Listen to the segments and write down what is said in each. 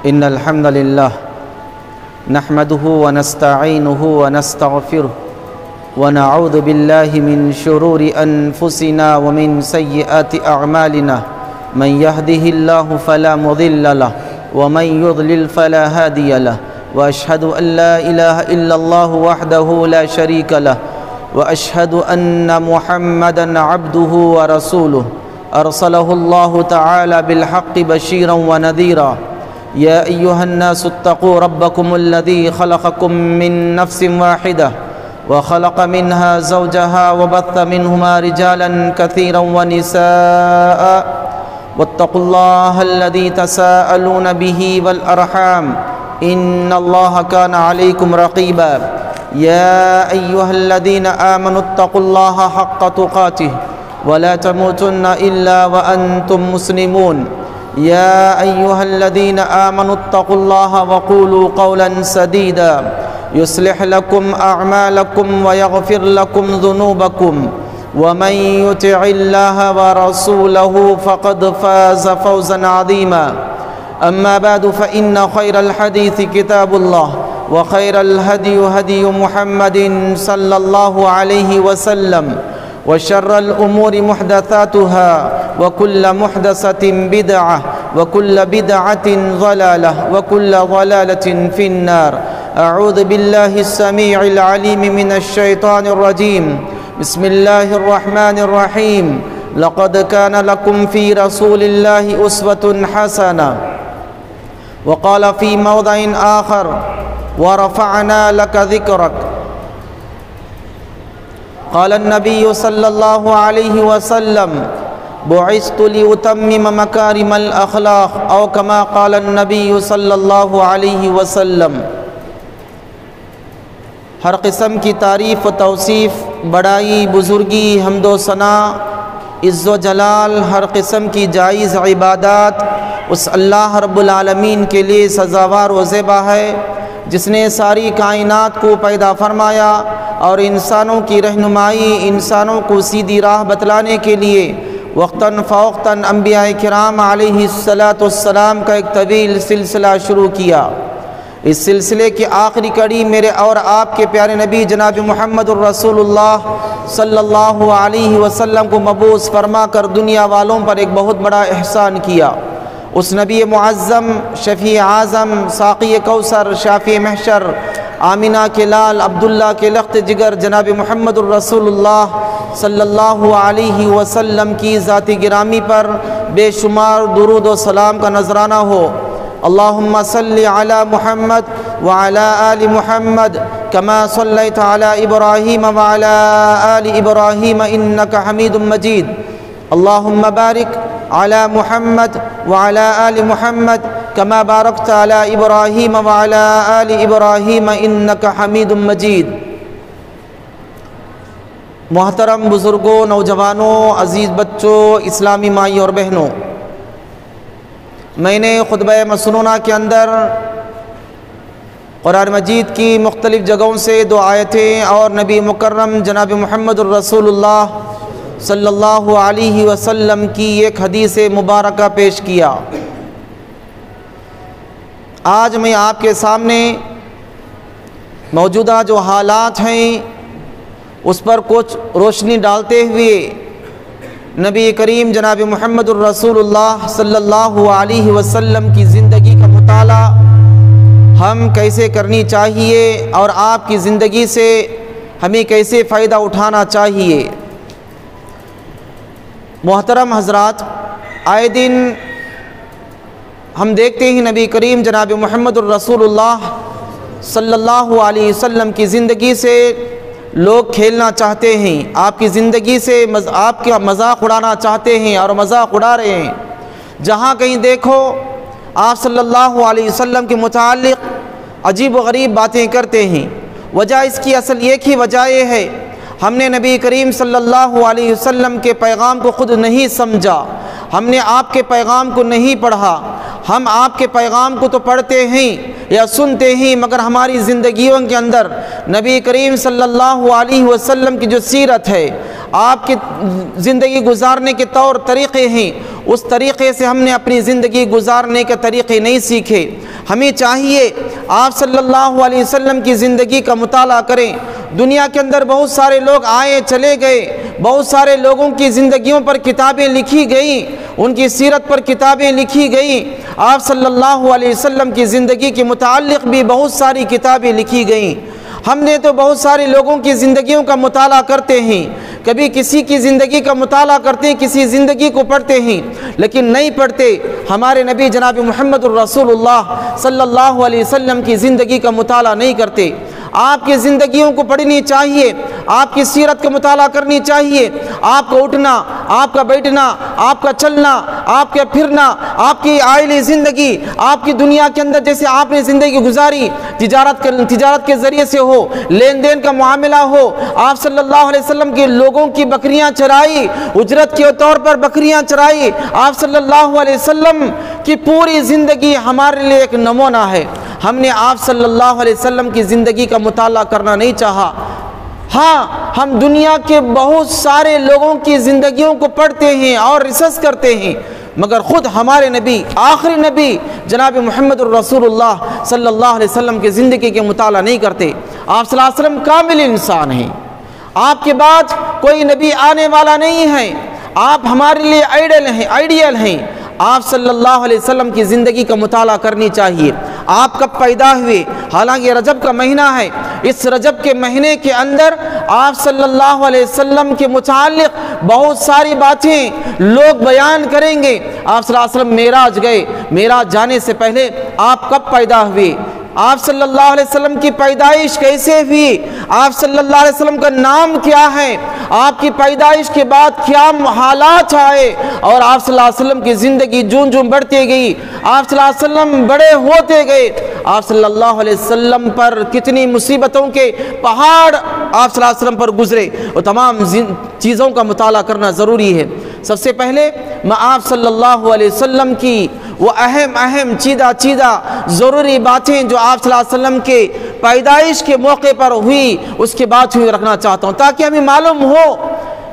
إن الحمد لله نحمده ونستعينه ونستغفره ونعوذ بالله من شرور أنفسنا ومن سيئات أعمالنا من يهده الله فلا مضل له ومن يضلل فلا هادي له وأشهد أن لا إله إلا الله وحده لا شريك له وأشهد أن محمدًا عبده ورسوله أرسله الله تعالى بالحق بشيرا ونذيرا يا أيها الناس اتقوا ربكم الذي خلقكم من نفس واحدة وخلق منها زوجها وبث منهما رجالا كثيرا ونساء واتقوا الله الذي تساءلون به والأرحام إن الله كان عليكم رقيبا يا أيها الذين آمنوا اتقوا الله حق تقاته ولا تموتن إلا وأنتم مسلمون يا أيها الذين آمنوا اتقوا الله وقولوا قولا سديدا يصلح لكم أعمالكم ويغفر لكم ذنوبكم ومن يطع الله ورسوله فقد فاز فوزا عظيما أما بعد فإن خير الحديث كتاب الله وخير الهدي هدي محمد صلى الله عليه وسلم وشر الأمور محدثاتها وكل محدثة بدعة وكل بدعة ضلالة وكل ضلالة في النار أعوذ بالله السميع العليم من الشيطان الرجيم بسم الله الرحمن الرحيم لقد كان لكم في رسول الله أسوة حسنة وقال في موضع آخر ورفعنا لك ذكرك قال النبي صلى الله عليه وسلم بعثت لأتمم مكارم الأخلاق أو كما قال النبي صلى الله عليه وسلم۔ ہر قسم کی تعریف و توصیف، بڑائی، بزرگی، حمد و ثنا، عز و جلال، ہر قسم کی جائز عبادات اس اللہ رب العالمین کے لیے سزاوار و زیبا ہے جس نے ساری کائنات کو پیدا فرمایا اور انسانوں کی رہنمائی، انسانوں کو سیدھی راہ بتلانے کے لیے وقتاً فوقتاً انبیاء کرام علیہ السلام کا ایک طویل سلسلہ شروع کیا۔ اس سلسلے کی آخری کڑی میرے اور آپ کے پیارے نبی جناب محمد الرسول اللہ صلی اللہ علیہ وسلم کو مبعوث فرما کر دنیا والوں پر ایک بہت بڑا احسان کیا۔ اس نبی معظم، شفیع اعظم، ساقی کوثر، شافع محشر، آمینہ کے لال، عبداللہ کے لخت جگر جناب محمد الرسول اللہ صلی اللہ علیہ وسلم کی ذات گرامی پر بے شمار درود و سلام کا نذرانہ ہو۔ اللہم صلی علی محمد وعلی آل محمد کما صلیت علی ابراہیم وعلی آل ابراہیم انکا حمید مجید۔ اللہم بارک علی محمد وعلی آل محمد کما بارکت علی ابراہیم وعلی آل ابراہیم انکا حمید مجید۔ محترم بزرگوں، نوجوانوں، عزیز بچوں، اسلامی مائی اور بہنوں، میں نے خطبہ مسنونہ کے اندر قرآن مجید کی مختلف جگہوں سے دو آیتیں اور نبی مکرم جناب محمد الرسول اللہ صلی اللہ علیہ وسلم کی ایک حدیث مبارکہ پیش کیا۔ آج میں آپ کے سامنے موجودہ جو حالات ہیں اس پر کچھ روشنی ڈالتے ہوئے نبی کریم جناب محمد الرسول اللہ صلی اللہ علیہ وسلم کی زندگی کا مطالعہ ہم کیسے کرنی چاہیے اور آپ کی زندگی سے ہمیں کیسے فائدہ اٹھانا چاہیے۔ محترم حضرات، آئے دن ہم دیکھتے ہیں نبی کریم جناب محمد الرسول اللہ صلی اللہ علیہ وسلم کی زندگی سے لوگ کھیلنا چاہتے ہیں، آپ کی زندگی سے آپ کا مذاق اڑانا چاہتے ہیں اور مذاق اڑا رہے ہیں۔ جہاں کہیں دیکھو آپ صلی اللہ علیہ وسلم کے متعلق عجیب و غریب باتیں کرتے ہیں۔ وجہ اس کی اصل ایک ہی وجہ یہ ہے، ہم نے نبی کریم صلی اللہ علیہ وسلم کے پیغام کو خود نہیں سمجھا، ہم نے آپ کے پیغام کو نہیں پڑھا۔ ہم آپ کے پیغام کو تو پڑھتے ہیں یا سنتے ہیں، مگر ہماری زندگیوں کے اندر نبی کریم صلی اللہ علیہ وسلم کی جو سیرت ہے، آپ کے زندگی گزارنے کے طور طریقے ہیں، اس طریقے سے ہم نے اپنی زندگی گزارنے کے طریقے نہیں سیکھے۔ ہمیں چاہیے آپ صلی اللہ علیہ وسلم کی زندگی کا مطالعہ کریں۔ دنیا کے اندر بہت سارے لوگ آئے چلے گئے، بہت سارے لوگوں کی زندگیوں پر کتابیں لکھی گئیں، ان کی سیرت پر کتابیں لکھی گئیں۔ آپ صلی اللہ علیہ وسلم کی زندگی کے متعلق بھی بہت ساری کتابیں لکھی گئیں۔ ہم نے تو بہت سارے لوگوں کی زندگیوں کا مطالعہ کرتے ہیں، کبھی کسی کی زندگی کا مطالعہ کرتے ہیں، کسی زندگی کو پڑھتے ہیں، لیکن نہیں پڑھتے ہمارے نبی جناب محمد الرسول اللہ صلی اللہ علیہ وسلم کی زندگی کا مطالعہ نہیں کرتے۔ آپ کی زندگیوں کو پڑھنی چاہیے، آپ کی سیرت کا مطالعہ کرنی چاہیے۔ آپ کا اٹھنا، آپ کا بیٹھنا، آپ کا چلنا، آپ کا پھرنا، آپ کی عائلی زندگی، آپ کی دنیا کے اندر جیسے آپ نے زندگی گزاری، تجارت کے ذریعے سے ہو، لین دین کا معاملہ ہو، آپ صلی اللہ علیہ وسلم کے لوگوں کی بکریاں چرائی، اجرت کے طور پر بکریاں چرائی۔ آپ صلی اللہ علیہ وسلم کی پوری زندگی ہمارے لیے ایک نمونہ ہے۔ ہم نے آپ صلی اللہ علیہ وسلم کی زندگی کا مطالعہ کرنا نہیں چاہا۔ ہاں، ہم دنیا کے بہت سارے لوگوں کی زندگیوں کو پڑھتے ہیں اور ریسرچ کرتے ہیں، مگر خود ہمارے نبی، آخری نبی جناب محمد الرسول اللہ صلی اللہ علیہ وسلم کی زندگی کے مطالعہ نہیں کرتے۔ آپ صلی اللہ علیہ وسلم کامل انسان ہیں، آپ کے بعد کوئی نبی آنے والا نہیں ہے، آپ ہمارے لیے آئیڈیل ہیں۔ آپ صلی اللہ علیہ وسلم کی زندگی کا مطالعہ کرنی چاہیے۔ آپ کب پیدا ہوئے؟ حالانکہ رجب کا مہینہ ہے، اس رجب کے مہینے کے اندر آپ صلی اللہ علیہ وسلم کے متعلق بہت ساری باتیں لوگ بیان کریں گے۔ آپ صلی اللہ علیہ وسلم معراج گئے، معراج جانے سے پہلے آپ کب پیدا ہوئے؟ آپ صلی اللہ علیہ وسلم کی پیدائش کیسے ہوئی؟ آپ صلی اللہ علیہ وسلم کا نام کیا ہے؟ آپ کی پیدائش کے بعد کیا حالات آئے؟ اور آپ صلی اللہ علیہ وسلم کی زندگی جون جون بڑھتی گئی، آپ صلی اللہ علیہ وسلم بڑے ہوتے گئے، آپ صلی اللہ علیہ وسلم پر کتنی مصیبتوں کے پہاڑ آپ صلی اللہ علیہ وسلم پر گزرے، وہ تمام چیزوں کا مطالعہ کرنا ضروری ہے۔ سب سے پہلے میں آپ صلی اللہ علیہ وسلم کی وہ اہم چیدہ ضروری باتیں جو آپ صلی اللہ علیہ وسلم کے پیدائش کے موقع پر ہوئی، اس کے بعد ہوئی رکھنا چاہتا ہوں، تاکہ ہمیں معلوم ہو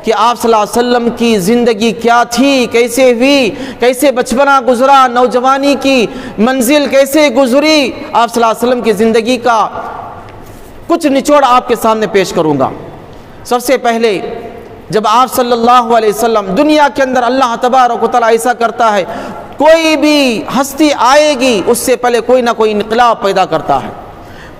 کہ آپ صلی اللہ علیہ وسلم کی زندگی کیا تھی، کیسے ہوئی، کیسے بچپنا گزرا، نوجوانی کی منزل کیسے گزری۔ آپ صلی اللہ علیہ وسلم کی زندگی کا کچھ نچوڑ آپ کے سامنے پیش کروں گا۔ سب سے پہلے جب آپ صلی اللہ علیہ وسلم دنیا کے اندر اللہ تبارک و تعالیٰ ایسا کرتا ہے، کوئی بھی ہستی آئے گی اس سے پہلے کوئی نہ کوئی انقلاب پیدا کرتا ہے،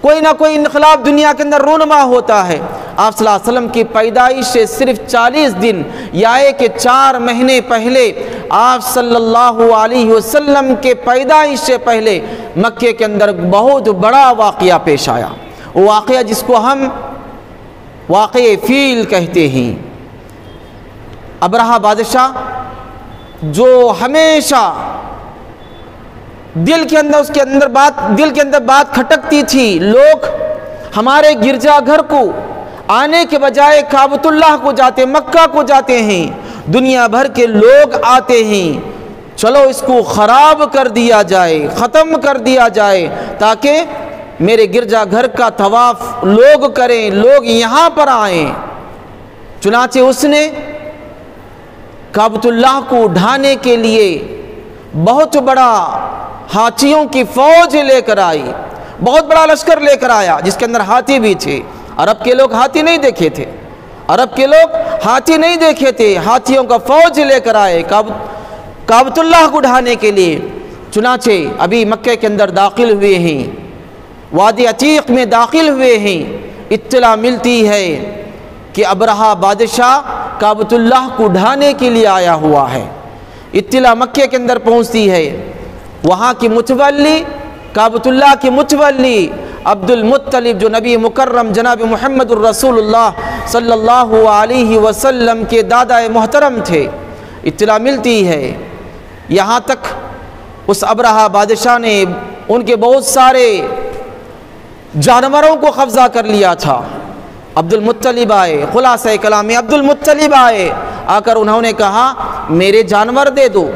کوئی نہ کوئی انقلاب دنیا کے اندر رونما ہوتا ہے۔ آپ صلی اللہ علیہ وسلم کی پیدائش سے صرف 40 دن یا 4 مہینے پہلے آپ صلی اللہ علیہ وسلم کے پیدائش سے پہلے مکے کے اندر بہت بڑا واقعہ پیش آیا، وہ واقعہ جس کو ہم واقعہ فیل کہتے ہیں۔ ابرہہ بادشاہ جو ہمیشہ دل کے اندر بات کھٹکتی تھی، لوگ ہمارے گرجا گھر کو آنے کے بجائے کعبۃ اللہ کو جاتے، مکہ کو جاتے ہیں، دنیا بھر کے لوگ آتے ہیں، چلو اس کو خراب کر دیا جائے، ختم کر دیا جائے، تاکہ میرے گرجا گھر کا طواف لوگ کریں، لوگ یہاں پر آئیں۔ چنانچہ اس نے کعبۃ اللہ کو ڈھانے کے لیے بہت بڑا ہاتھیوں کی فوج لے کر آئی، بہت بڑا لشکر لے کر آیا جس کے اندر ہاتھی بھی تھے۔ عرب کے لوگ ہاتھی نہیں دیکھے تھے، ہاتھیوں کا فوج لے کر آئے کعبۃ اللہ کو ڈھانے کے لیے۔ چنانچہ ابھی مکہ کے اندر داخل ہوئے ہیں، وادی عتیق میں داخل ہوئے ہیں، اطلاع ملتی ہے کہ ابرہہ بادشاہ کعبۃ اللہ کو ڈھانے کے لیے آیا ہوا ہے۔ اطلاع مکہ کے اندر پہنچتی ہے، وہاں کی متولی، کعبۃ اللہ کی متولی عبد المطلب جو نبی مکرم جناب محمد الرسول اللہ صلی اللہ علیہ وسلم کے دادا محترم تھے۔ اطلاع ملتی ہے، یہاں تک اس ابرہہ بادشاہ نے ان کے بہت سارے جانوروں کو قبضہ کر لیا تھا۔ عبد المطلب آئے، خلاصہ کلام عبد المطلب آئے، آ کر انہوں نے کہا میرے جانور دے دو،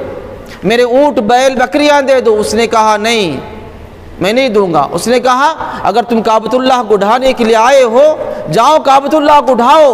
میرے اونٹ بیل بکریاں دے دو۔ اس نے کہا نہیں، میں نہیں دوں گا۔ اس نے کہا اگر تم کعبۃ اللہ کو ڈھانے کے لیے آئے ہو، جاؤ کعبۃ اللہ کو ڈھاؤ،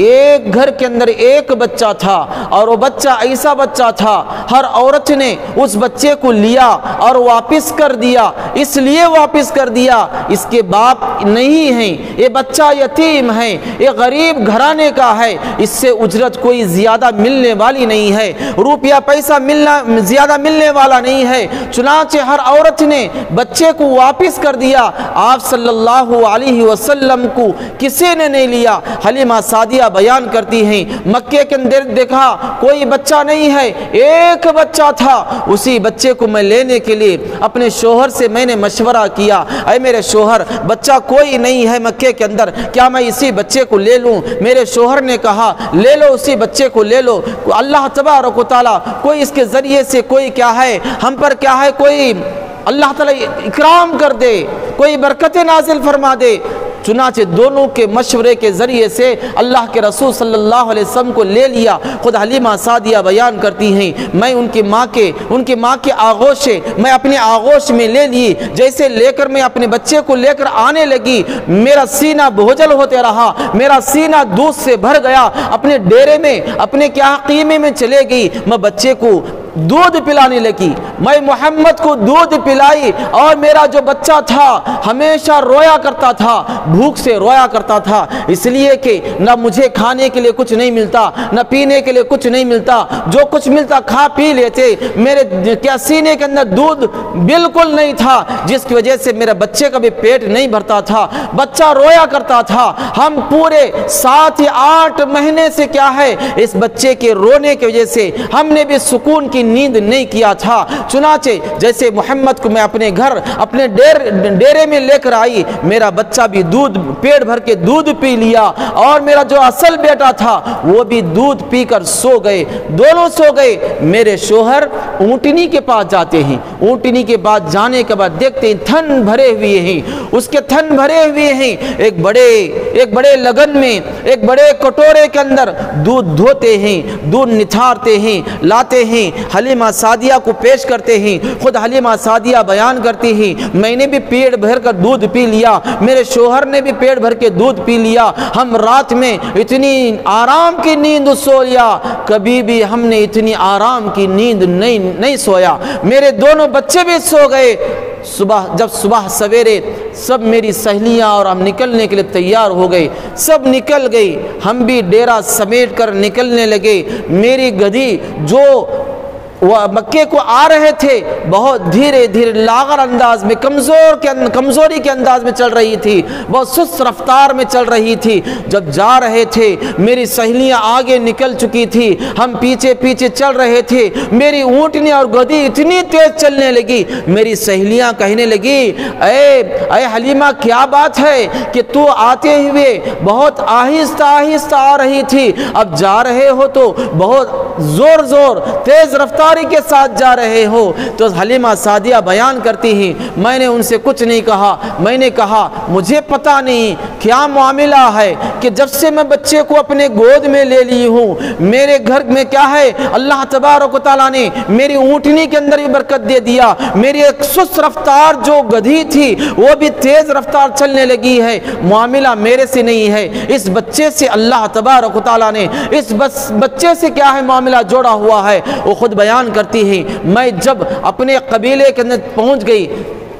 ایک گھر کے اندر ایک بچہ تھا اور وہ بچہ ایسا بچہ تھا ہر عورت نے اس بچے کو لیا اور واپس کر دیا، اس لیے واپس کر دیا اس کے باپ نہیں ہیں، یہ بچہ یتیم ہے، یہ غریب گھرانے کا ہے، اس سے اجرت کوئی زیادہ ملنے والی نہیں ہے، روپیہ پیسہ زیادہ ملنے والا نہیں ہے۔ چنانچہ ہر عورت نے بچے کو واپس کر دیا، آپ صلی اللہ علیہ وسلم کو کسی نے نہیں لیا۔ حلیمہ سعدیہ بیان کرتی ہیں مکے کے اندر دیکھا کوئی بچہ نہیں ہے، ایک بچہ تھا، اسی بچے کو میں لینے کے لیے اپنے شوہر سے میں نے مشورہ کیا، اے میرے شوہر بچہ کوئی نہیں ہے مکے کے اندر، کیا میں اسی بچے کو لے لوں؟ میرے شوہر نے کہا لے لو، اسی بچے کو لے لو، اللہ تبارک و تعالیٰ کوئی اس کے ذریعے سے کوئی کیا ہے ہم پر کیا ہے کوئی اللہ تعالیٰ اکرام کر دے، کوئی برکتیں نازل فرما دے۔ چنانچہ دونوں کے مشورے کے ذریعے سے اللہ کے رسول صلی اللہ علیہ وسلم کو لے لیا۔ خود حلیمہ سعدیہ بیان کرتی ہیں میں ان کی ماں کے آغوش سے میں اپنے آغوش میں لے لی، جیسے لے کر میں اپنے بچے کو لے کر آنے لگی میرا سینہ بوجھل ہوتے رہا، میرا سینہ دودھ سے بھر گیا، اپنے ڈیرے میں اپنے کیا خیمے میں چلے گئی، میں بچے کو دودھ پلانے لگی، میں محمد کو دودھ پلائی، اور میرا جو بچہ تھا ہمیشہ رویا کرتا تھا، بھوک سے رویا کرتا تھا، اس لیے کہ نہ مجھے کھانے کے لیے کچھ نہیں ملتا، نہ پینے کے لیے کچھ نہیں ملتا، جو کچھ ملتا کھا پی لیتے، میرے کیا سینے کے اندر دودھ بالکل نہیں تھا، جس کی وجہ سے میرے بچے کا بھی پیٹ نہیں بھرتا تھا، بچہ رویا کرتا تھا۔ ہم پورے 7 یا 8 مہینے سے کیا ہے اس بچے کے رونے کی وجہ سے ہم نے بھی سکون کی نیند نہیں کیا تھا۔ چنانچہ جیسے محمد کو میں اپنے گھر اپنے ڈیرے میں لے کر آئی، میرا بچہ بھی دودھ پیٹ بھر کے دودھ پی لیا، اور میرا جو اصل بیٹا تھا وہ بھی دودھ پی کر سو گئے، دونوں سو گئے۔ میرے شوہر اونٹنی کے پاس جاتے ہیں، اونٹنی کے پاس جانے کے بعد دیکھتے ہیں تھن بھرے ہوئے ہیں، اس کے تھن بھرے ہوئے ہیں، ایک بڑے لگن میں ایک بڑے کٹورے کے اندر دودھ دھوتے ہیں، دودھ نتھارتے ہیں، لاتے ہیں، حلیمہ سعدیہ کو پیش کرتے ہیں۔ خود حلیمہ سعدیہ بیان کرتی ہیں میں نے بھی پیٹ بھر کر دودھ پی لیا، میرے شوہر نے بھی پیٹ بھر کے دودھ پی لیا، ہم رات میں اتنی آرام کی نیند سو لیا، کبھی بھی ہم نے اتنی آرام کی نیند نہیں سویا، میرے دونوں بچے بھی سو گئے۔ جب صبح سویرے سب میری سہیلیاں اور ہم نکلنے کے لیے تیار ہو گئے، سب نکل گئی، ہم بھی ڈیرا سمیٹ کر نکلنے لگے۔ میری گدھی جو وہ مکے کو آ رہے تھے بہت دھیرے دھیرے لاغر انداز میں کمزوری کے انداز میں چل رہی تھی، بہت سست رفتار میں چل رہی تھی۔ جب جا رہے تھے میری سہیلیاں آگے نکل چکی تھی، ہم پیچھے پیچھے چل رہے تھے، میری اونٹنی اور گدھی اتنی تیز چلنے لگی، میری سہیلیاں کہنے لگی اے حلیمہ کیا بات ہے کہ تو آتے ہوئے بہت آہستہ آہستہ آ رہی تھی، اب جا رہے ہو تو بہت زور تیز رفتار کے ساتھ جا رہے ہو۔ تو حلیمہ سعدیہ بیان کرتی ہیں میں نے ان سے کچھ نہیں کہا، میں نے کہا مجھے پتا نہیں کیا معاملہ ہے کہ جب سے میں بچے کو اپنے گود میں لے لی ہوں، میرے گھر میں کیا ہے اللہ تبارک و تعالیٰ نے میری اونٹنی کے اندر بھی برکت دے دیا، میری ایک سست رفتار جو گدھی تھی وہ بھی تیز رفتار چلنے لگی ہے، معاملہ میرے سے نہیں ہے، اس بچے سے اللہ تبارک و تعالیٰ نے اس بچے سے کیا ہے معاملہ جوڑا ہوا ہے۔ وہ خود بیان کرتی ہیں میں جب اپنے قبیلے کے اندر پہنچ گئی،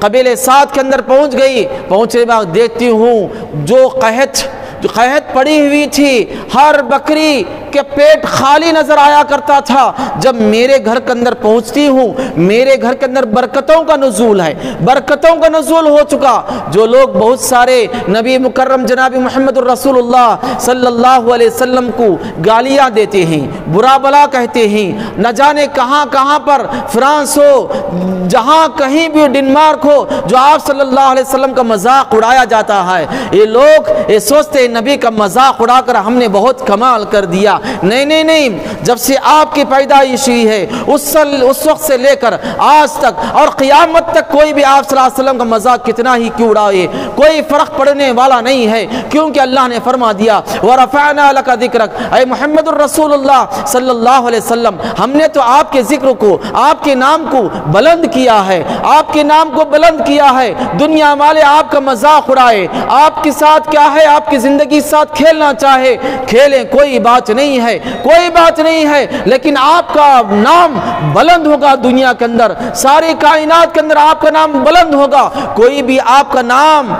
قبیلے ساتھ کے اندر پہنچ گئی، پہنچے بعد دیکھتی ہوں جو قحط پڑی ہوئی تھی، ہر بکری کے پیٹ خالی نظر آیا کرتا تھا۔ جب میرے گھر کے اندر پہنچتی ہوں میرے گھر کے اندر برکتوں کا نزول ہے، برکتوں کا نزول ہو چکا۔ جو لوگ بہت سارے نبی مکرم جناب محمد الرسول اللہ صلی اللہ علیہ وسلم کو گالیاں دیتے ہیں، برا بلا کہتے ہیں، نہ جانے کہاں پر فرانس ہو جہاں کہیں بھی ڈنمارک ہو جو آپ صلی اللہ علیہ وسلم کا مذاق اڑایا جاتا ہے، یہ لوگ یہ سوچتے نبی کا مذاق اڑا کر ہم نے بہت کمال کر دیا۔ نہیں، جب سے آپ کی پیدائش ہوئی ہے اس وقت سے لے کر آج تک اور قیامت تک کوئی بھی آپ صلی اللہ علیہ وسلم کا مذاق کتنا ہی کیوں اڑائے کوئی فرق پڑنے والا نہیں ہے، کیونکہ اللہ نے فرما دیا وَرَفَعْنَا لَكَ ذِكْرَكَ، اے محمد الرسول اللہ صلی اللہ علیہ وسلم ہم نے تو آپ کے ذکر کو آپ کے نام کو بلند کیا ہے، آپ کے نام کو بلند کیا ہے، دنیا والے آپ کا مذاق اڑائے، آپ کے ساتھ کیا ہے، آپ کی زندگی ساتھ کھیلنا چاہے کھیلیں، کوئی بات نہیں ہے، کوئی بات نہیں ہے، لیکن آپ کا نام بلند ہوگا دنیا کے اندر، ساری کائنات کے اندر آپ کا نام بلند ہوگا۔ کوئی بھی آپ کا نام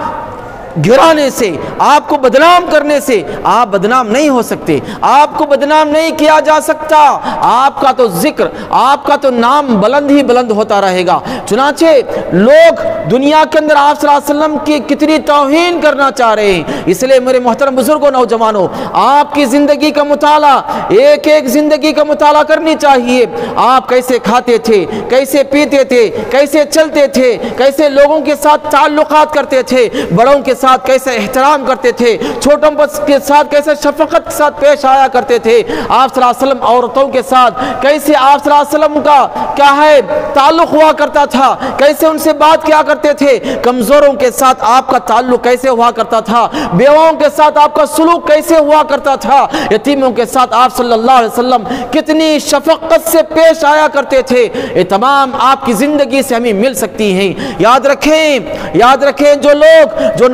گرانے سے، آپ کو بدنام کرنے سے آپ بدنام نہیں ہو سکتے، آپ کو بدنام نہیں کیا جا سکتا، آپ کا تو ذکر، آپ کا تو نام بلند ہی بلند ہوتا رہے گا۔ چنانچہ لوگ دنیا کے اندر آپ صلی اللہ علیہ وسلم کی کتنی توہین کرنا چاہ رہے ہیں، اس لیے میرے محترم بزرگوں، نوجوانوں، آپ کی زندگی کا مطالعہ، ایک ایک زندگی کا مطالعہ کرنی چاہیے۔ آپ کیسے کھاتے تھے، کیسے پیتے تھے، کیسے چلتے تھے، کیسے لوگوں کے ساتھ تعلقات کرتے تھے، بڑوں کے ساتھ کیسے احترام کرتے تھے، چھوٹوں کے ساتھ کیسے شفقت کے ساتھ پیش آیا کرتے تھے، آپ صلی اللہ علیہ وسلم عورتوں کے ساتھ کیسے آپ صلی اللہ علیہ وسلم کا کیا ہے تعلق ہوا کرتا تھا، کیسے ان سے بات کیا کرتے تھے، کمزوروں کے ساتھ آپ کا تعلق کیسے ہوا کرتا تھا، بیواؤں کے ساتھ آپ کا سلوک کیسے ہوا کرتا تھا، یتیموں کے ساتھ آپ صلی اللہ علیہ وسلم کتنی شفقت سے پیش آیا کرتے تھے، یہ تمام آپ کی زندگی سے ہمیں مل سکتی ہیں۔ یاد رکھیں جو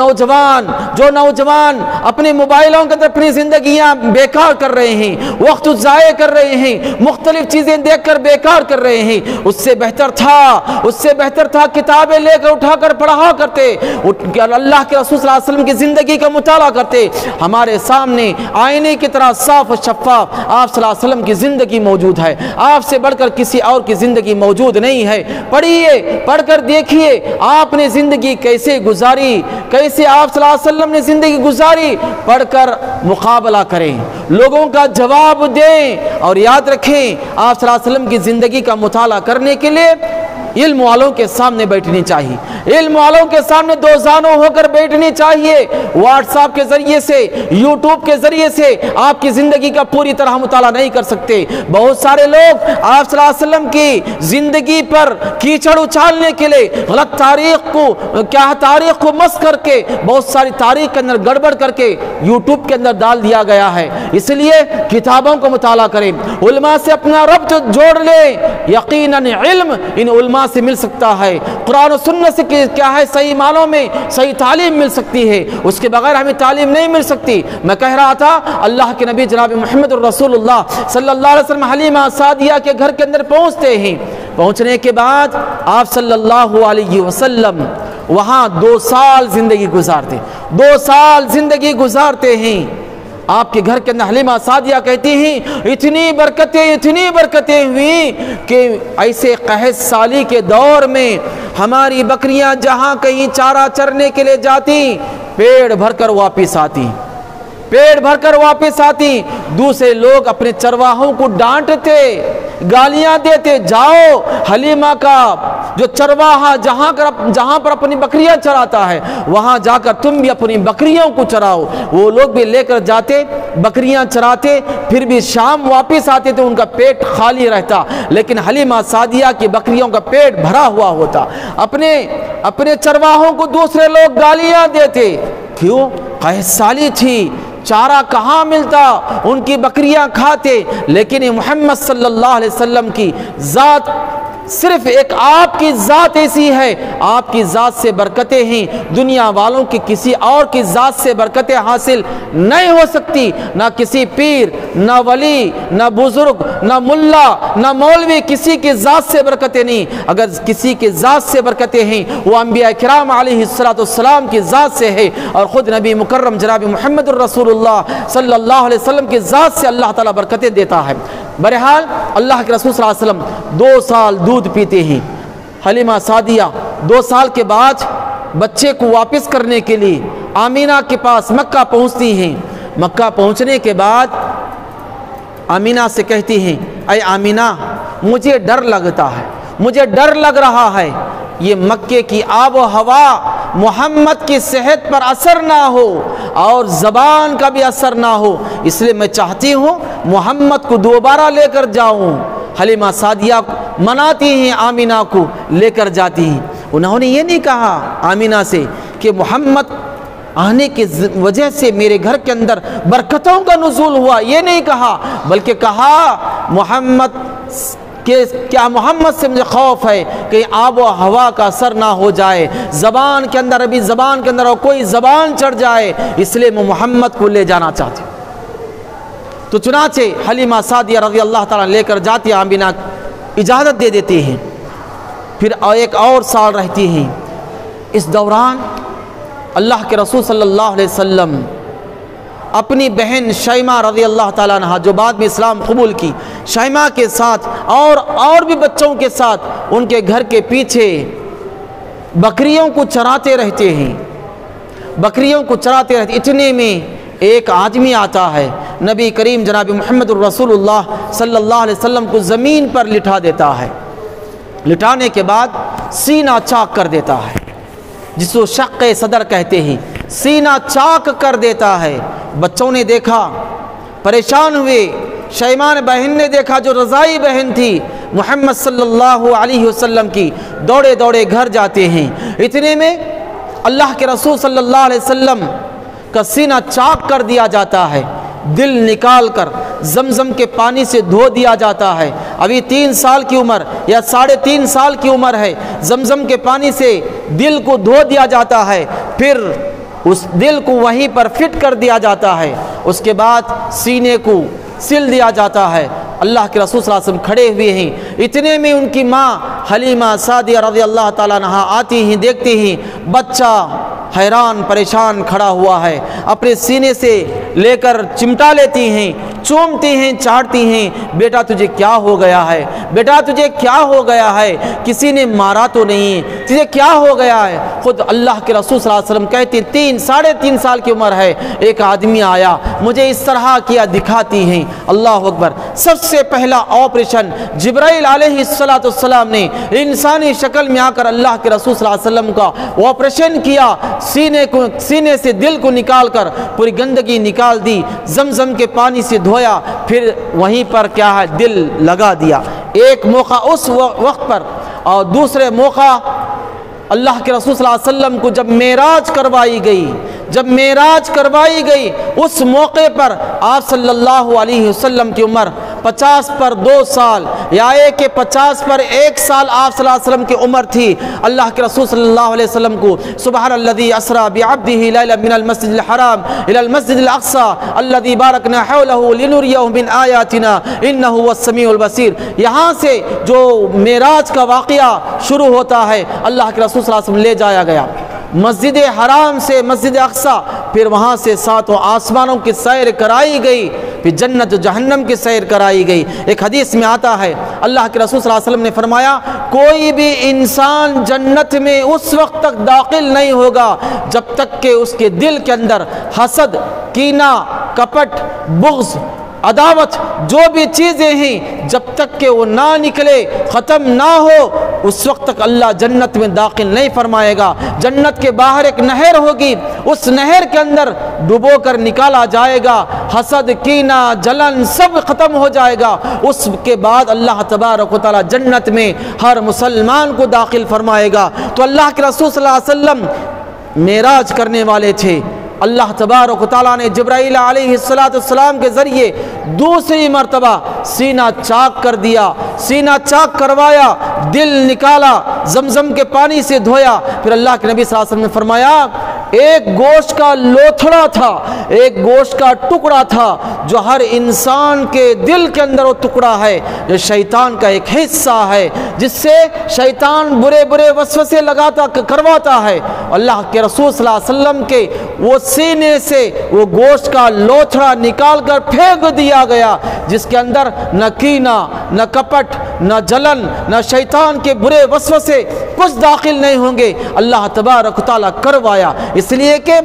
نوجوان اپنے موبائلوں کے اندر اپنی زندگیاں بیکار کر رہے ہیں، وقت ضائع کر رہے ہیں، مختلف چیزیں دیکھ کر بیکار کر رہے ہیں، اس سے بہتر تھا کتابیں لے کر اٹھا کر پڑھا کرتے، اللہ کے رسول صلی اللہ علیہ وسلم کی زندگی کا مطالعہ کرتے۔ ہمارے سامنے آئینے کی طرح صاف و شفاف آپ صلی اللہ علیہ وسلم کی زندگی موجود ہے، آپ سے بڑھ کر کسی اور کی زندگی موجود نہیں ہے۔ پڑھ کر دیکھیے آپ نے زندگی کیسے گزاری، کیسے آپ صلی اللہ علیہ وسلم نے زندگی گزاری، پڑھ کر مقابلہ کریں، لوگوں کا جواب دیں، اور یاد رکھیں آپ صلی اللہ علیہ وسلم کی زندگی کا مطالعہ کرنے کے لیے علم والوں کے سامنے بیٹھنی چاہیے، علم والوں کے سامنے دو زانوں ہو کر بیٹھنی چاہیے۔ واٹس ایپ کے ذریعے سے، یوٹیوب کے ذریعے سے آپ کی زندگی کا پوری طرح مطالعہ نہیں کر سکتے۔ بہت سارے لوگ آپ صلی اللہ علیہ وسلم کی زندگی پر کیچڑ اچھالنے کے لیے غلط تاریخ کو مس کر کے بہت ساری تاریخ کے اندر گڑبڑ کر کے یوٹیوب کے اندر ڈال دیا گیا ہے۔ اس لیے کتابوں کو مطالعہ کریں، علماء سے اپنا ربط جوڑ لیں، یقیناً علم ان علماء سے مل سکتا ہے، قرآن و سنت سے کیا ہے صحیح معنوں میں صحیح تعلیم مل سکتی ہے، اس کے بغیر ہمیں تعلیم نہیں مل سکتی۔ میں کہہ رہا تھا اللہ کے نبی جناب محمد الرسول اللہ صلی اللہ علیہ وسلم حلیمہ سعدیہ کے گھر کے اندر پہنچتے ہیں، پہنچنے کے بعد آپ صلی اللہ علیہ وسلم وہاں 2 سال زندگی گزارتے ہیں۔ آپ کے گھر کے اندر حلیمہ سعدیہ کہتی ہیں اتنی برکتیں ہوئی کہ ایسے قحط سالی کے دور میں ہماری بکریاں جہاں کہیں چارہ چرنے کے لیے جاتی پیڑ بھر کر واپس آتی، دوسرے لوگ اپنے چرواہوں کو ڈانٹتے، گالیاں دیتے، جاؤ حلیمہ کا جو چرواہا جہاں پر اپنی بکریاں چراتا ہے وہاں جا کر تم بھی اپنی بکریوں کو چراؤ۔ وہ لوگ بھی لے کر جاتے، بکریاں چراتے، پھر بھی شام واپس آتے تو ان کا پیٹ خالی رہتا، لیکن حلیمہ سعدیہ کی بکریوں کا پیٹ بھرا ہوا ہوتا۔ اپنے چرواہوں کو دوسرے لوگ گالیاں دیتے، کیوں؟ قحط سالی تھی، چارہ کہاں ملتا، ان کی بکریاں کھاتے، لیکن محمد صلی اللہ علیہ وسلم کی ذات صرف ایک آپ کی ذات ایسی ہے، آپ کی ذات سے برکتیں ہیں، دنیا والوں کی کسی اور کی ذات سے برکتیں حاصل نہیں ہو سکتی، نہ کسی پیر، نہ ولی، نہ بزرگ، نہ ملا، نہ مولوی، کسی کی ذات سے برکتیں نہیں۔ اگر کسی کی ذات سے برکتیں ہیں وہ انبیاء کرام علیہ السلام کی ذات سے ہے، اور خود نبی مکرم جناب محمد الرسول اللہ صلی اللہ علیہ وسلم کی ذات سے اللہ تعالیٰ برکتیں دیتا ہے۔ بہرحال اللہ کے رسول صلی اللہ علیہ وسلم 2 سال دودھ پیتے ہیں۔ حلیمہ سعدیہ 2 سال کے بعد بچے کو واپس کرنے کے لیے آمینہ کے پاس مکہ پہنچتی ہیں۔ مکہ پہنچنے کے بعد آمینہ سے کہتی ہیں اے آمینہ مجھے ڈر لگ رہا ہے یہ مکے کی آب و ہوا محمد کی صحت پر اثر نہ ہو اور زبان کا بھی اثر نہ ہو، اس لیے میں چاہتی ہوں محمد کو دوبارہ لے کر جاؤں۔ حلیمہ سعدیہ مناتی ہیں، آمینہ کو لے کر جاتی ہیں۔ انہوں نے یہ نہیں کہا آمینہ سے کہ محمد آنے کی وجہ سے میرے گھر کے اندر برکتوں کا نزول ہوا، یہ نہیں کہا، بلکہ کہا محمد کہ کیا محمد سے مجھے خوف ہے کہ آب و ہوا کا اثر نہ ہو جائے، زبان کے اندر ابھی زبان کے اندر کوئی زبان چڑھ جائے، اس لیے میں محمد کو لے جانا چاہتی ہوں۔ تو چنانچہ حلیمہ سعدیہ رضی اللہ تعالیٰ لے کر جاتی، آمینہ اجازت دے دیتی ہیں، پھر ایک اور سال رہتی ہیں۔ اس دوران اللہ کے رسول صلی اللہ علیہ وسلم اپنی بہن شیمہ رضی اللہ تعالیٰ عنہ جو بعد میں اسلام قبول کی، شیمہ کے ساتھ اور بھی بچوں کے ساتھ ان کے گھر کے پیچھے بکریوں کو چراتے رہتے ہیں، بکریوں کو چراتے رہتے۔ اتنے میں ایک آدمی آتا ہے، نبی کریم جناب محمد الرسول اللہ صلی اللہ علیہ وسلم کو زمین پر لٹا دیتا ہے، لٹانے کے بعد سینہ چاک کر دیتا ہے، جس کو شق صدر کہتے ہیں، سینہ چاک کر دیتا ہے۔ بچوں نے دیکھا، پریشان ہوئے، شیمان بہن نے دیکھا جو رضائی بہن تھی محمد صلی اللہ علیہ وسلم کی، دوڑے دوڑے گھر جاتے ہیں۔ اتنے میں اللہ کے رسول صلی اللہ علیہ وسلم کا سینہ چاک کر دیا جاتا ہے، دل نکال کر زمزم کے پانی سے دھو دیا جاتا ہے۔ ابھی 3 سال کی عمر یا 3.5 سال کی عمر ہے، زمزم کے پانی سے دل کو دھو دیا جاتا ہے، پھر اس دل کو وہیں پر فٹ کر دیا جاتا ہے، اس کے بعد سینے کو سل دیا جاتا ہے۔ اللہ کے رسول صلی اللہ علیہ وسلم کھڑے ہوئے ہیں، اتنے میں ان کی ماں حلیمہ سعدیہ رضی اللہ تعالیٰ عنہ آتی ہیں، دیکھتی ہیں بچہ حیران پریشان کھڑا ہوا ہے، اپنے سینے سے لے کر چمٹا لیتی ہیں، چومتی ہیں، چاٹتی ہیں، بیٹا تجھے کیا ہو گیا ہے، بیٹا تجھے کیا ہو گیا ہے، کسی نے مارا تو نہیں، تجھے کیا ہو گیا ہے۔ خود اللہ کے رسول صلی اللہ علیہ وسلم کہتے 3.5 سال کی عمر ہے، ایک آدمی آیا مجھے اس طرح کیا، دکھاتی ہیں۔ اللہ اکبر، سب سے پہلا آپریشن جبرائیل علیہ السلام نے انسانی شکل میں آ کر اللہ کے رسول صلی اللہ علیہ وسلم کا آپریشن کیا، سینے سے دل کو نکال کر پوری گندگی نکال دی، زمزم کے پانی سے دھویا، پھر وہیں پر کیا ہے دل لگا دیا۔ ایک موقع اس وقت پر، اور دوسرے موقع اللہ کے رسول صلی اللہ علیہ وسلم کو جب معراج کروائی گئی، اس موقع پر آپ صلی اللہ علیہ وسلم کی عمر 50 پر 2 سال، یا 50 پر 1 سال آپ صلی اللہ علیہ وسلم کی عمر تھی۔ اللہ کے رسول صلی اللہ علیہ وسلم کو سبحان الذی اسری بعبدہ لیلا من المسجد الحرام الی المسجد الاقصی الذی بارکنا حولہ لنریہ من آیاتنا انہ هو السمیع البصیر، یہاں سے جو معراج کا واقعہ شروع ہوتا ہے، اللہ کے رسول صلی اللہ علیہ وسلم لے جایا گیا مسجد حرام سے مسجد اقصی، پھر وہاں سے 7 آسمانوں کی سیر کرائی گئی، پھر جنت و جہنم کی سیر کرائی گئی۔ ایک حدیث میں آتا ہے اللہ کے رسول صلی اللہ علیہ وسلم نے فرمایا کوئی بھی انسان جنت میں اس وقت تک داخل نہیں ہوگا جب تک کہ اس کے دل کے اندر حسد، کینہ، کپٹ، بغض، عداوت جو بھی چیزیں ہیں جب تک کہ وہ نہ نکلے، ختم نہ ہو، اس وقت تک اللہ جنت میں داخل نہیں فرمائے گا۔ جنت کے باہر ایک نہر ہوگی، اس نہر کے اندر ڈبو کر نکالا جائے گا، حسد، کینہ، جلن سب ختم ہو جائے گا۔ اس کے بعد اللہ تبارک و تعالی جنت میں ہر مسلمان کو داخل فرمائے گا۔ تو اللہ کے رسول صلی اللہ علیہ وسلم معراج کرنے والے تھے، اللہ تبارک و تعالیٰ نے جبرائیل علیہ السلام کے ذریعے دوسری مرتبہ سینہ چاک کر دیا، سینہ چاک کروایا، دل نکالا، زمزم کے پانی سے دھویا، پھر اللہ کے نبی صلی اللہ علیہ وسلم نے فرمایا ایک گوشت کا لوتھڑا تھا، ایک گوشت کا ٹکڑا تھا جو ہر انسان کے دل کے اندر وہ ٹکڑا ہے جو شیطان کا ایک حصہ ہے، جس سے شیطان برے برے وسوسے کرواتا ہے۔ اللہ کے رسول صلی اللہ علیہ وسلم کے وہ سینے سے وہ گوشت کا لوتھڑا نکال کر پھینک دیا گیا، جس کے اندر نہ کینہ، نہ کپٹ، نہ جلن، نہ شیطان کے برے وسوسے کچھ داخل نہیں ہوں گے۔ اللہ تبارک و تعالیٰ کروایا، اس لیے کہ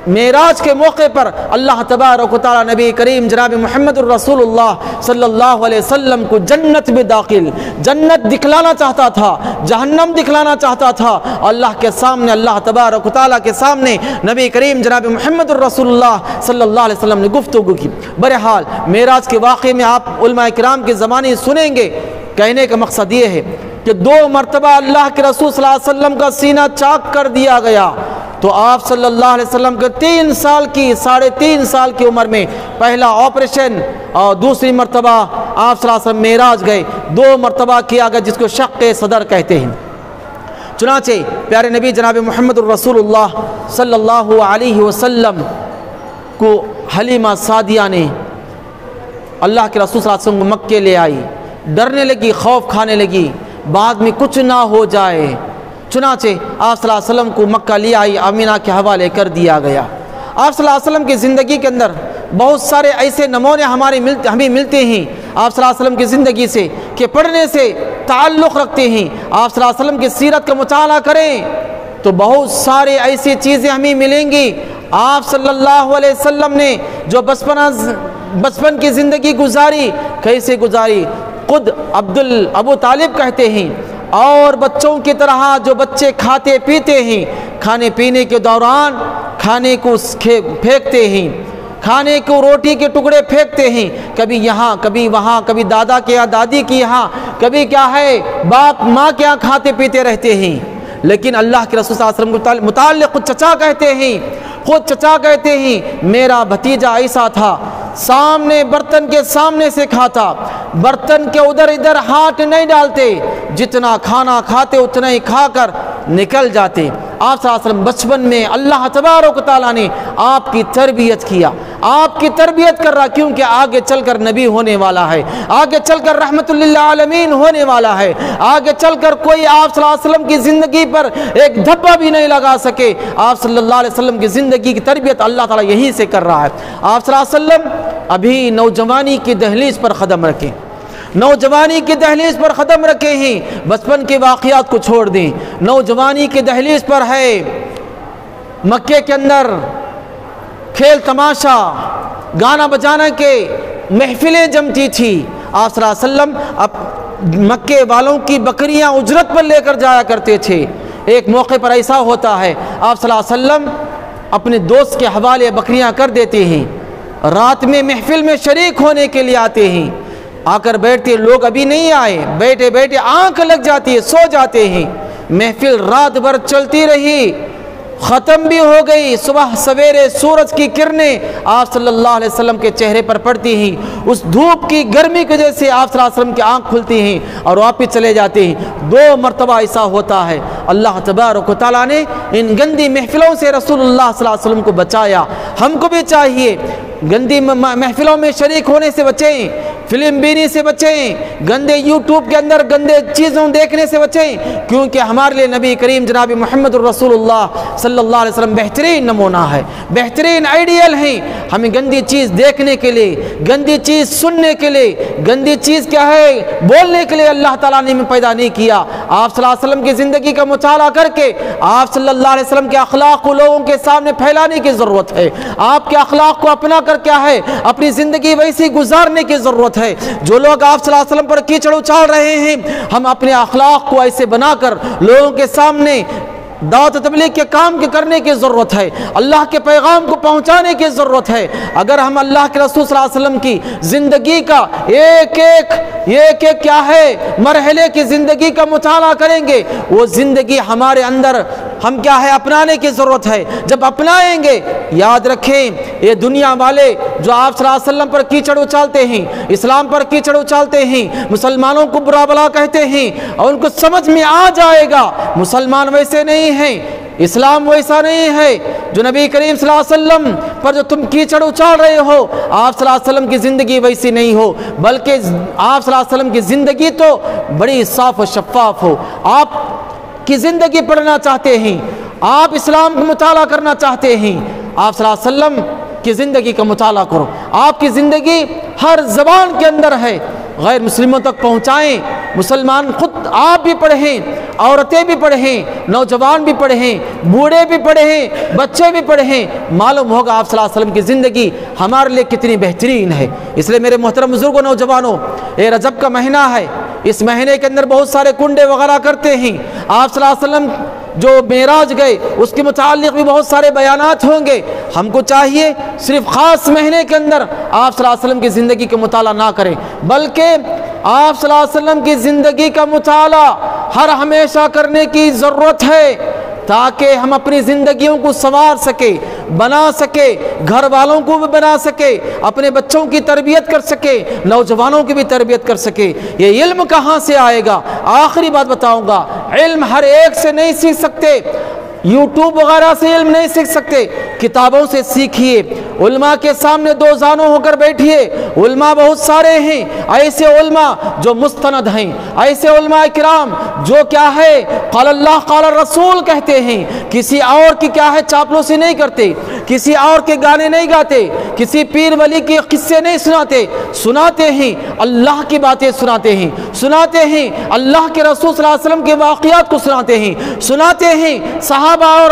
معراج کے موقع پر اللہ تبارک و تعالیٰ نبی کریم جناب محمد الرسول اللہ صلی اللہ علیہ وسلم کو جنت میں داخل، جنت دکھلانا چاہتا تھا، جہنم دکھلانا چاہتا تھا۔ اللہ کے سامنے، اللہ تبارک و تعالیٰ کے سامنے نبی کریم جناب محمد الرسول اللہ صلی اللہ علیہ وسلم نے گفتگو کی۔ بہرحال معراج کے واقعے میں آپ علماء کرام کے زمانے سنیں گے۔ کہنے کا مقصد یہ ہے کہ 2 مرتبہ اللہ کے رسول صلی اللہ علیہ وسلم کا سینہ چاک کر دیا گیا، تو آپ صلی اللہ علیہ وسلم کے 3.5 سال کی عمر میں پہلا آپریشن اور دوسری مرتبہ آپ صلی اللہ علیہ وسلم معراج گئے، 2 مرتبہ کیا گیا جس کو شق صدر کہتے ہیں۔ چنانچہ پیارے نبی جناب محمد الرسول اللہ صلی اللہ علیہ وسلم کو حلیمہ سعدیہ نے اللہ کے رسول صلی اللہ علیہ وسلم کو مکے لے آئی، ڈرنے لگی، خوف کھانے لگی بعد میں کچھ نہ ہو جائے، چنانچہ آپ صلی اللہ علیہ وسلم کو مکہ لے آئی، آمینہ کے حوالے کر دیا گیا۔ آپ صلی اللہ علیہ وسلم کی زندگی کے اندر بہت سارے ایسے نمونے ہمیں ملتے ہیں آپ صلی اللہ علیہ وسلم کی زندگی سے کہ پڑھنے سے تعلق رکھتے ہیں۔ آپ صلی اللہ علیہ وسلم کی سیرت کا مطالعہ کریں تو بہت سارے ایسی چیزیں ہمیں ملیں گی۔ آپ صلی اللہ علیہ وسلم نے جو بچپن کی زندگی گزاری، کیسے گزاری؟ خود ابو طالب کہتے ہیں اور بچوں کی طرح جو بچے کھاتے پیتے ہیں، کھانے پینے کے دوران کھانے کو پھینکتے ہیں، کھانے کو روٹی کے ٹکڑے پھینکتے ہیں، کبھی یہاں کبھی وہاں، کبھی دادا کے یہاں دادی کے یہاں، کبھی کیا ہے باپ ماں کے یہاں کھاتے پیتے رہتے ہیں۔ لیکن اللہ کے رسول صلی اللہ علیہ وسلم کے متعلق خود چچا کہتے ہیں میرا بھتیجا ایسا تھا، سامنے برتن کے سامنے سے کھاتا، برتن کے ادھر ادھر ہاتھ نہیں ڈالتے، جتنا کھانا کھاتے اتنا ہی کھا کر نکل جاتے۔ آپ صلی اللہ علیہ وسلم بچپن میں اللہ تبارک و تعالیٰ نے آپ کی تربیت کیا، آپ کی تربیت کر رہا، کیونکہ آگے چل کر نبی ہونے والا ہے، آگے چل کر رحمت للعالمین ہونے والا ہے، آگے چل کر کوئی آپ صلی اللہ علیہ وسلم کی زندگی پر ایک دھبا بھی نہیں لگا سکے۔ آپ صلی اللہ علیہ وسلم کی زندگی کی تربیت اللہ تعالیٰ یہیں سے کر رہا ہے۔ آپ صلی اللہ علیہ وسلم ابھی نوجوانی کی دہلیز پر قدم رکھیں، نوجوانی کی دہلیز پر قدم رکھے ہیں، بچپن کے واقعات کو چھوڑ دیں، نوجوانی کی دہلیز پر ہے۔ مکے کے اندر کھیل تماشا، گانا بجانا کے محفلیں جمتی تھی۔ آپ صلی اللہ علیہ وسلم مکے والوں کی بکریاں اجرت پر لے کر جایا کرتے تھے۔ ایک موقع پر ایسا ہوتا ہے آپ صلی اللہ علیہ وسلم اپنے دوست کے حوالے بکریاں کر دیتے ہیں، رات میں محفل میں شریک ہونے کے لیے آتے ہیں، آ کر بیٹھتے، لوگ ابھی نہیں آئے، بیٹھے بیٹھے آنکھ لگ جاتی ہے، سو جاتے ہیں۔ محفل رات بھر چلتی رہی، ختم بھی ہو گئی، صبح سویرے سورج کی کرنیں آپ صلی اللہ علیہ وسلم کے چہرے پر پڑتی ہیں، اس دھوپ کی گرمی کی وجہ سے آپ صلی اللہ علیہ وسلم کی آنکھ کھلتی ہیں اور واپس چلے جاتے ہیں۔ 2 مرتبہ ایسا ہوتا ہے۔ اللہ تبارک و تعالیٰ نے ان گندی محفلوں سے رسول اللہ صلی اللہ علیہ وسلم کو بچایا۔ ہم کو بھی چاہیے گندی محفلوں میں شریک ہونے سے بچیں، فلم بینی سے بچیں، گندے یوٹیوب کے اندر گندے چیزوں دیکھنے سے بچیں، کیونکہ ہمارے لیے نبی کریم جناب محمد الرسول اللہ صلی اللہ علیہ وسلم بہترین نمونہ ہے، بہترین آئیڈیل ہیں۔ ہمیں گندی چیز دیکھنے کے لیے، گندی چیز سننے کے لیے، گندی چیز کیا ہے بولنے کے لیے اللہ تعالیٰ نے ہمیں پیدا نہیں کیا۔ آپ صلی اللہ علیہ وسلم کی زندگی کا مطالعہ کر کے آپ صلی اللہ علیہ وسلم کے اخلاق کو لوگوں کے سامنے پھیلانے کی ضرورت ہے، آپ کے اخلاق کو اپنا کر کیا ہے اپنی زندگی ویسی گزارنے کی ضرورت ہے۔ جو لوگ آپ صلی اللہ علیہ وسلم پر کیچڑ اچھال رہے ہیں، ہم اپنے اخلاق کو ایسے بنا کر لوگوں کے سامنے دعوت تبلیغ کے کام کے کرنے کی ضرورت ہے، اللہ کے پیغام کو پہنچانے کی ضرورت ہے۔ اگر ہم اللہ کے رسول صلی اللہ علیہ وسلم کی زندگی کا ایک ایک کیا ہے مرحلے کی زندگی کا مطالعہ کریں گے، وہ زندگی ہمارے اندر ہم کیا ہے اپنانے کی ضرورت ہے۔ جب اپنائیں گے، یاد رکھیں یہ دنیا والے جو آپ صلی اللہ علیہ وسلم پر کیچڑ اچھالتے ہیں، اسلام پر کیچڑ اچھالتے ہیں، مسلمانوں کو برا بلا کہتے ہیں، اور ان کو سمجھ میں آ جائے گا مسلمان ویسے نہیں ہیں، اسلام ویسا نہیں ہے، جو نبی کریم صلی اللہ علیہ وسلم پر جو تم کیچڑ اچھال رہے ہو، آپ صلی اللہ علیہ وسلم کی زندگی ویسی نہیں ہو، بلکہ آپ صلی اللہ علیہ وسلم کی زندگی تو بڑی صاف و شفاف ہو۔ آپ کی زندگی پڑھنا چاہتے ہیں، آپ اسلام کا مطالعہ کرنا چاہتے ہیں، آپ صلی اللہ علیہ وسلم کی زندگی کا مطالعہ کرو۔ آپ کی زندگی ہر زبان کے اندر ہے، غیر مسلموں تک پہنچائیں، مسلمان خود آپ بھی پڑھیں، عورتیں بھی پڑھیں، نوجوان بھی پڑھیں، بوڑھے بھی پڑھیں، بچے بھی پڑھیں، معلوم ہوگا آپ صلی اللہ علیہ وسلم کی زندگی ہمارے لیے کتنی بہترین ہے۔ اس لیے میرے محترم بزرگوں، نوجوانوں، یہ رجب کا مہینہ ہے، اس مہینے کے اندر بہت سارے کنڈے وغیرہ کرتے ہیں۔ آپ صلی اللہ علیہ وسلم جو معراج گئے اس کے متعلق بھی بہت سارے بیانات ہوں گے۔ ہم کو چاہیے صرف خاص مہینے کے اندر آپ صلی اللہ علیہ وسلم کی زندگی کا مطالعہ نہ کریں، بلکہ آپ صلی اللہ علیہ وسلم کی زندگی کا مطالعہ ہر ہمیشہ کرنے کی ضرورت ہے، تاکہ ہم اپنی زندگیوں کو سنوار سکے، بنا سکے، گھر والوں کو بھی بنا سکے، اپنے بچوں کی تربیت کر سکے، نوجوانوں کی بھی تربیت کر سکے۔ یہ علم کہاں سے آئے گا؟ آخری بات بتاؤں گا، علم ہر ایک سے نہیں سیکھ سکتے، یوٹیوب وغیرہ سے علم نہیں سیکھ سکتے، کتابوں سے سیکھیے، علماء کے سامنے دو زانوں ہو کر بیٹھیے۔ علماء بہت سارے ہیں، ایسے علماء جو مستند ہیں، ایسے علماء کرام جو کیا ہے قال اللہ قال الرسول کہتے ہیں، کسی اور کی کیا ہے چاپلوسی نہیں کرتے، کسی اور کے گانے نہیں گاتے، کسی پیر ولی کے قصے نہیں سناتے ہیں، اللہ کی باتیں سناتے ہیں، سناتے ہیں اللہ کے رسول صلی اللہ علیہ وسلم کے واقعات کو سناتے ہیں صحابہ اور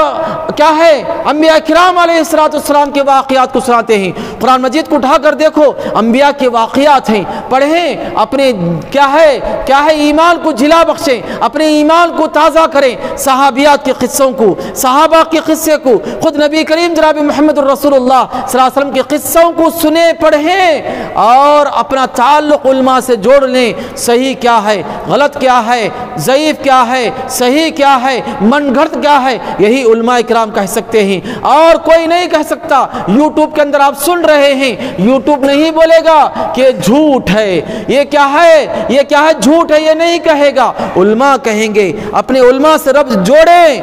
کیا ہے انبیاء کرام علیہ السلام کے واقعات کو سناتے ہیں۔ قرآن مجید کو اٹھا کر دیکھو، انبیاء کے واقعات ہیں، پڑھیں، اپنے کیا ہے ایمان کو جلا بخشیں، اپنے ایمان کو تازہ کریں، صحابیات کے قصوں کو، صحابہ کے قصے کو، خود نبی کریم جناب محمد الرسول اللہ صلی اللہ علیہ وسلم کے قصوں کو سنیں، پڑھیں اور اپنا تعلق علماء سے جوڑ لیں۔ صحیح کیا ہے، غلط کیا ہے، ضعیف کیا ہے، صحیح کیا ہے، من گھڑت کیا ہے، یہی علماء کرام کہہ سکتے ہیں، اور کوئی نہیں کہہ سکتا۔ یوٹیوب کے اندر آپ سن رہے ہیں، یوٹیوب نہیں بولے گا کہ جھوٹ ہے، یہ کیا ہے جھوٹ ہے، یہ نہیں کہے گا، علماء کہیں گے۔ اپنے علماء سے ربط جوڑیں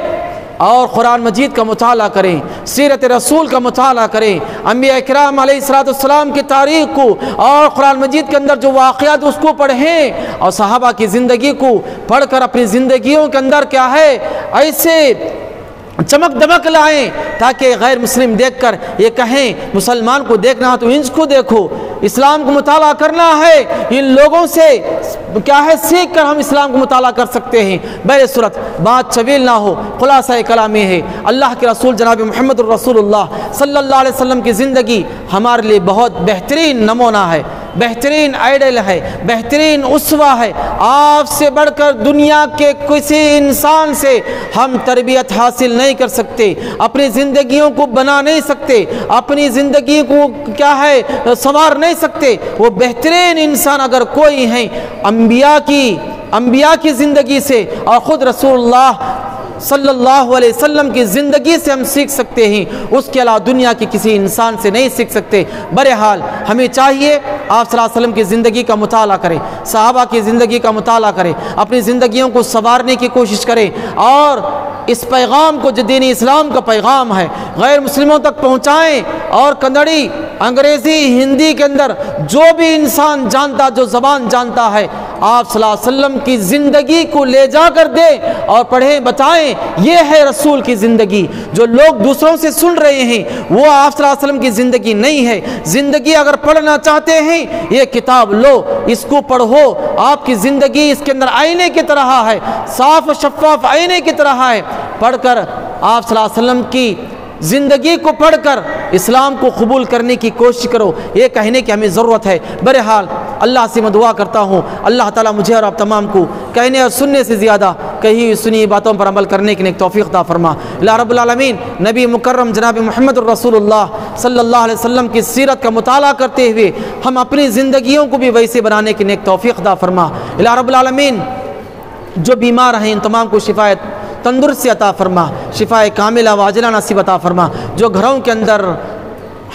اور قرآن مجید کا مطالعہ کریں، سیرت رسول کا مطالعہ کریں، انبیاء کرام علیہ السلام کی تاریخ کو اور قرآن مجید کے اندر جو واقعات اس کو پڑھیں، اور صحابہ کی زندگی کو پڑھ کر اپنی زندگیوں کے اندر کیا ہے ایسے چمک دمک لائیں تاکہ غیر مسلم دیکھ کر یہ کہیں مسلمان کو دیکھنا ہے تو ان کو دیکھو، اسلام کو مطالعہ کرنا ہے، ان لوگوں سے کیا ہے سیکھ کر ہم اسلام کو مطالعہ کر سکتے ہیں۔ بہر صورت بات طویل نہ ہو، خلاصہ کلام یہ ہے، اللہ کے رسول جناب محمد الرسول اللہ صلی اللہ علیہ وسلم کی زندگی ہمارے لیے بہت بہترین نمونہ ہے، بہترین آئیڈل ہے، بہترین اسوہ ہے۔ آپ سے بڑھ کر دنیا کے کسی انسان سے ہم تربیت حاصل نہیں کر سکتے، اپنی زندگیوں کو بنا نہیں سکتے، اپنی زندگی کو کیا ہے سنوار نہیں سکتے۔ وہ بہترین انسان اگر کوئی ہیں انبیاء کی زندگی سے اور خود رسول اللہ صلی اللہ علیہ وسلم کی زندگی سے ہم سیکھ سکتے ہیں، اس کے علاوہ دنیا کے کسی انسان سے نہیں سیکھ سکتے۔ بہرحال ہمیں چاہیے آپ صلی اللہ علیہ وسلم کی زندگی کا مطالعہ کریں، صحابہ کی زندگی کا مطالعہ کریں، اپنی زندگیوں کو سنوارنے کی کوشش کریں، اور اس پیغام کو جو دین اسلام کا پیغام ہے غیر مسلموں تک پہنچائیں، اور کنڑی، انگریزی، ہندی کے اندر جو بھی انسان جانتا، جو زبان جانتا ہے، آپ صلی اللہ علیہ وسلم کی زندگی کو لے جا کر دیں اور پڑھیں، بتائیں یہ ہے رسول کی زندگی۔ جو لوگ دوسروں سے سن رہے ہیں وہ آپ صلی اللہ علیہ وسلم کی زندگی نہیں ہے۔ زندگی اگر پڑھنا چاہتے ہیں یہ کتاب لو، اس کو پڑھو، آپ کی زندگی اس کے اندر آئینے کی طرح ہے، صاف و شفاف آئینے کی طرح ہے۔ پڑھ کر آپ صلی اللہ علیہ وسلم کی زندگی کو پڑھ کر اسلام کو قبول کرنے کی کوشش کرو، یہ کہنے کی ہمیں ضرورت ہے۔ بہرحال اللہ سے میں دعا کرتا ہوں اللہ تعالیٰ مجھے اور آپ تمام کو کہنے اور سننے سے زیادہ کہی ہوئی سنی باتوں پر عمل کرنے کی نیک توفیق عطا فرما۔ اللہ رب العالمین نبی مکرم جناب محمد الرسول اللہ صلی اللہ علیہ وسلم کی سیرت کا مطالعہ کرتے ہوئے ہم اپنی زندگیوں کو بھی ویسے بنانے کی نیک توفیق عطا فرما۔ اللہ رب العالمین جو بیمار ہیں ان تمام کو شفایت تندرستی عطا فرما، شفاء کاملہ واجلہ نصیب عطا فرما۔ جو گھروں کے اندر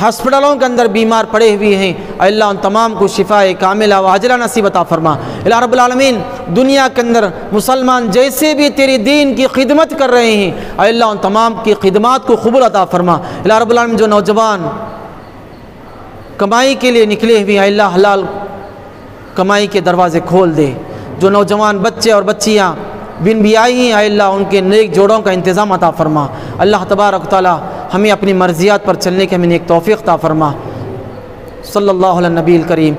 ہسپتالوں کے اندر بیمار پڑے ہوئے ہیں اے اللہ ان تمام کو شفاء کاملہ واجلہ نصیب عطا فرما۔ اللہ رب العالمین دنیا کے اندر مسلمان جیسے بھی تیری دین کی خدمت کر رہے ہیں اے اللہ ان تمام کی خدمات کو قبول عطا فرما۔ اللہ رب العالمین جو نوجوان کمائی کے لیے نکلے ہوئے اے اللہ حلال کمائی کے دروازے کھول دے۔ جو نوجوان بچے اور بچیاں بن بیائی ہیں اے اللہ ان کے نیک جوڑوں کا انتظام عطا فرما۔ اللہ تبارک و تعالی ہمیں اپنی مرضیات پر چلنے کے ہمیں نیک توفیق عطا فرما۔ صلی اللہ علیہ نبی الکریم۔